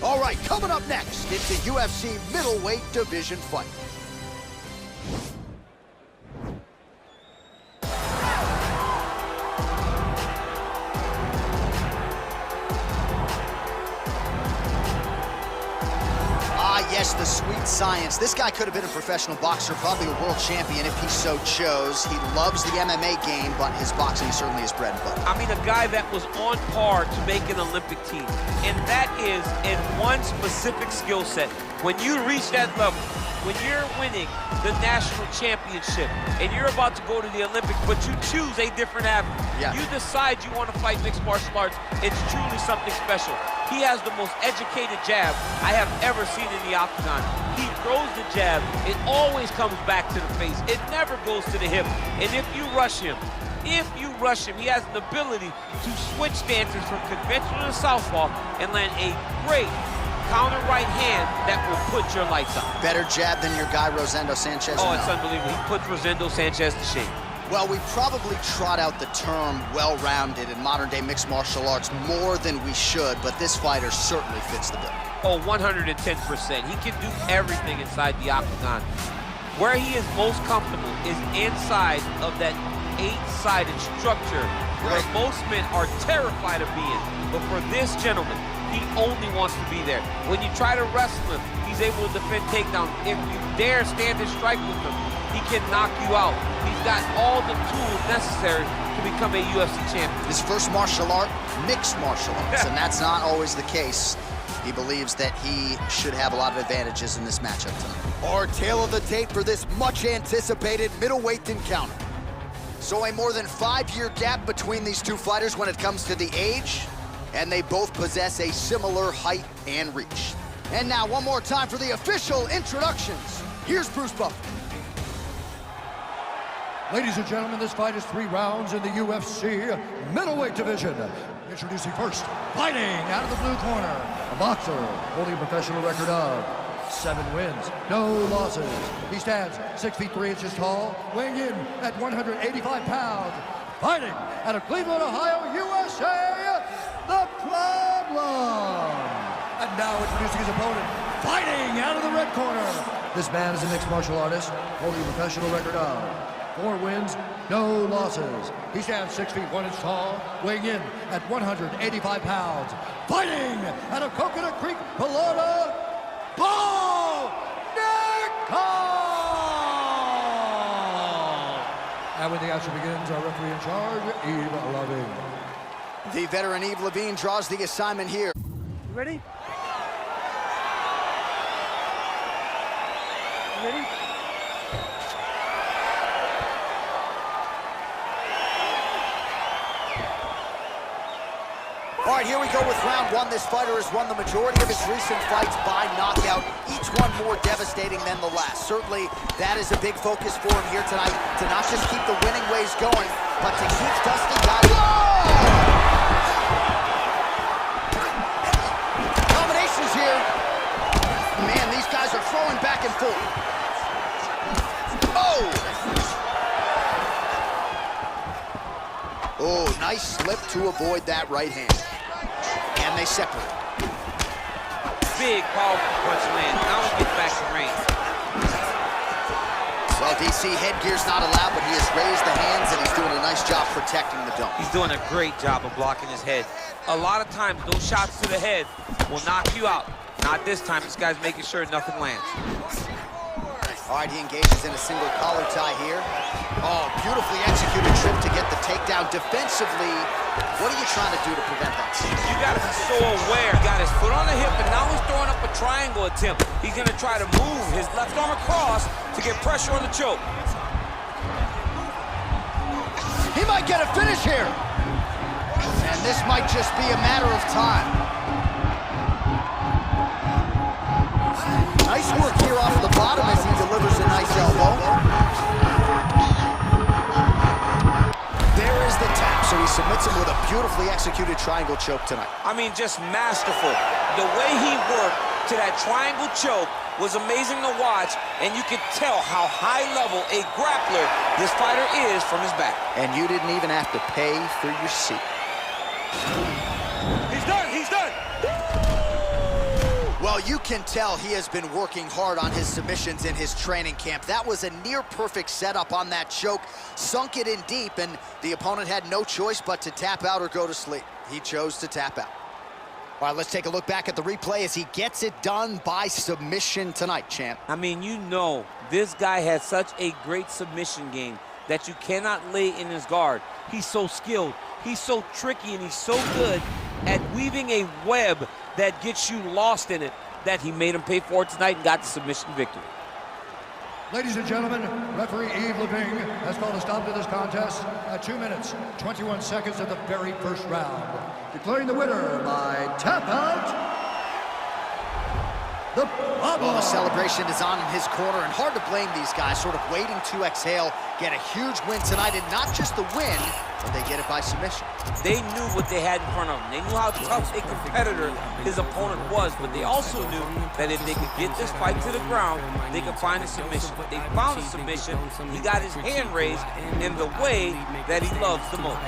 All right, coming up next, it's a UFC middleweight division fight. Yes, the sweet science. This guy could have been a professional boxer, probably a world champion if he so chose. He loves the MMA game, but his boxing certainly is bread and butter. I mean, a guy that was on par to make an Olympic team, and that is in one specific skill set. When you reach that level, when you're winning the national championship, and you're about to go to the Olympics, but you choose a different avenue. Yeah. You decide you want to fight mixed martial arts, it's truly something special. He has the most educated jab I have ever seen in the octagon. He throws the jab, it always comes back to the face. It never goes to the hip. And if you rush him, he has an ability to switch stances from conventional to southpaw and land a great counter right hand that will put your lights up. Better jab than your guy, Rosendo Sanchez? Oh, it's unbelievable. He puts Rosendo Sanchez to shame. Well, we probably trot out the term well-rounded in modern-day mixed martial arts more than we should, but this fighter certainly fits the bill. Oh, 110%. He can do everything inside the octagon. Where he is most comfortable is inside of that 8-sided structure where most men are terrified of being. But for this gentleman, he only wants to be there. When you try to wrestle him, he's able to defend takedowns. If you dare stand and strike with him, he can knock you out. He's got all the tools necessary to become a UFC champion. His first martial art, mixed martial arts, and that's not always the case. He believes that he should have a lot of advantages in this matchup tonight. Our tale of the tape for this much-anticipated middleweight encounter. So a more than 5-year gap between these two fighters when it comes to the age, and they both possess a similar height and reach. And now, one more time for the official introductions. Here's Bruce Buffer. Ladies and gentlemen, this fight is 3 rounds in the UFC middleweight division. Introducing first, fighting out of the blue corner, a boxer holding a professional record of 7 wins, no losses. He stands 6 feet 3 inches tall, weighing in at 185 pounds. Fighting out of Cleveland, Ohio, USA, the Problem. And now introducing his opponent, fighting out of the red corner. This man is a mixed martial artist, holding a professional record of 4 wins, no losses. He stands 6 feet 1 inch tall, weighing in at 185 pounds. Fighting out of Coconut Creek, Florida, Bo Nickal! And when the action begins, our referee in charge, Eve Levine. The veteran Eve Levine draws the assignment here. You ready? You ready? All right, here we go with round 1. This fighter has won the majority of his recent fights by knockout, each one more devastating than the last. Certainly, that is a big focus for him here tonight, to not just keep the winning ways going, but to keep Dusty guys. Combinations here. Man, these guys are throwing back and forth. Oh! Oh, nice slip to avoid that right hand. And they separate. Big, powerful punch land. Now he gets back to range. Well, DC, headgear's not allowed, but he has raised the hands, and he's doing a nice job protecting the dome. He's doing a great job of blocking his head. A lot of times, those shots to the head will knock you out. Not this time. This guy's making sure nothing lands. All right, he engages in a single collar tie here. Oh, beautifully executed trip to get the takedown. Defensively, what are you trying to do to prevent that? You got to be so aware. He got his foot on the hip, and now he's throwing up a triangle attempt. He's going to try to move his left arm across to get pressure on the choke. He might get a finish here. And this might just be a matter of time. Nice work here off the bottom as he delivers a nice elbow. There is the tap, so he submits him with a beautifully executed triangle choke tonight. I mean, just masterful. The way he worked to that triangle choke was amazing to watch, and you could tell how high level a grappler this fighter is from his back. And you didn't even have to pay for your seat. He's done, he's done! Well, you can tell he has been working hard on his submissions in his training camp. That was a near-perfect setup on that choke, sunk it in deep, and the opponent had no choice but to tap out or go to sleep. He chose to tap out. All right, let's take a look back at the replay as he gets it done by submission tonight, champ. I mean, you know, this guy has such a great submission game that you cannot lay in his guard. He's so skilled, he's so tricky, and he's so good at weaving a web that gets you lost in it that he made him pay for it tonight and got the submission victory. Ladies and gentlemen, referee Yves Leving has called a stop to this contest at 2 minutes, 21 seconds of the very first round. Declaring the winner by tap out, the Bomber. Well, the celebration is on in his corner, and hard to blame these guys, sort of waiting to exhale, get a huge win tonight, and not just the win, but they get it by submission. They knew what they had in front of them. They knew how tough a competitor his opponent was, but they also knew that if they could get this fight to the ground, they could find a submission. They found a submission. He got his hand raised in the way that he loves the most.